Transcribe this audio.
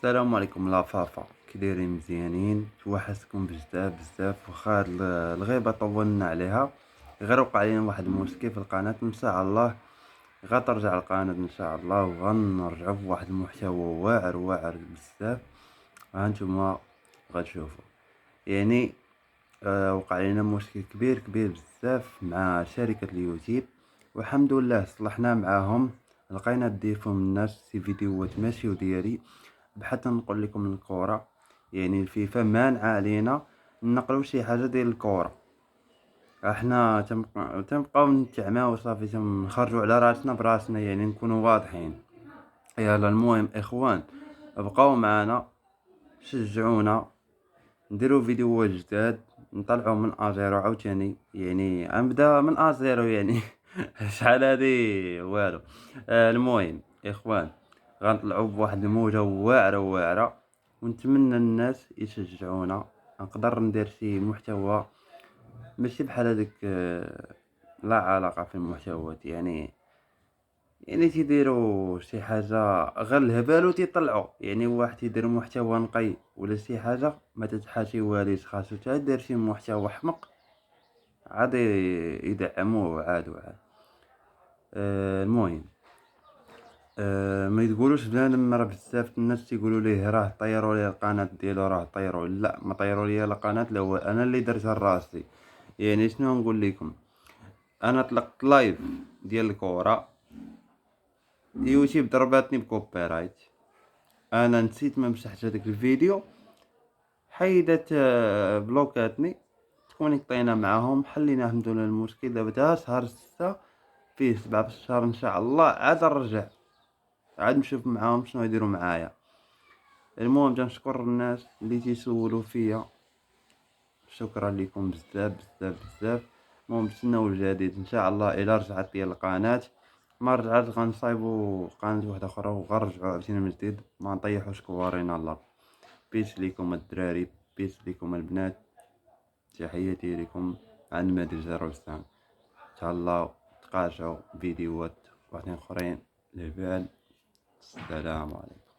السلام عليكم لافافا، كي دايرين؟ مزيانين؟ توحشتكم بزاف بزاف. واخا هاد الغيبة طولنا عليها، غير وقع لينا واحد المشكل في القناة. ان شاء الله غترجع القناة ان شاء الله، وغنرجعو بواحد المحتوى واعر واعر بزاف. هانتوما غتشوفوا يعني. وقع لينا مشكل كبير كبير بزاف مع شركة اليوتيوب، والحمد لله صلحنا معاهم. لقينا الديفو من الناس سي فيديوهات ماشيو ديالي، بحال نقول لكم الكرة. يعني الفيفا مانعة علينا نقلو شي حاجة ديال الكرة. احنا تنبقاو نتعماو صافي، تنخرجوا على راسنا براسنا، يعني نكونوا واضحين. يلا المهم اخوان، بقاو معنا، شجعونا، نديرو فيديوهات جداد، نطلعو من ازيرو عاوتاني. يعني غنبدا من ازيرو يعني شحال هادي والو. المهم اخوان، غنطلعو بواحد الموجة واعرة واعرة، ونتمنى الناس يشجعونا. نقدر ندير شي محتوى ماشي بحال هذاك، لا علاقة في المحتويات يعني تيديروا شي حاجة غير الهبال وتيطلعوا. يعني واحد تيدير محتوى نقي ولا شي حاجة ما تتحاشي واليش، خاصو تا دير شي محتوى حمق عاد يدعموه عاد وعاد. المهم، ما يقولوش بنادم، راه بزاف الناس تيقولوا ليه راه طيروا ليه القناة ديالو، راه طيروا. لا، ما طيروا ليه القناة، لا هو انا اللي درتها لراسي. يعني شنو نقول لكم، انا طلقت لايف ديال الكورة، يوتيوب ضرباتني بكوبيرايت. انا نسيت ما مسحت هذاك الفيديو، حيدت بلوكاتني. تكونيكطينا معاهم، حلينا الحمد لله المشكل. دابا تا شهر 6 فيه 7 في الشهر ان شاء الله عاد نرجع، عاد نشوف معاهم شنو يديروا معايا. المهم تنشكر الناس اللي تيسولوا فيا، شكرا لكم بزاف بزاف بزاف. المهم تسناو الجديد ان شاء الله. الى رجعت ديال القناه، ما رجعت غنصايبوا قناه واحده اخرى وغنرجعوا عاوتاني من جديد، ما نطيحوش كوارينا الله. بيس ليكم الدراري، بيس ليكم البنات، تحياتي لكم عن مادي 05. تهلاو، تقاشعوا فيديوهات واحدين اخرين للبال. السلام عليكم.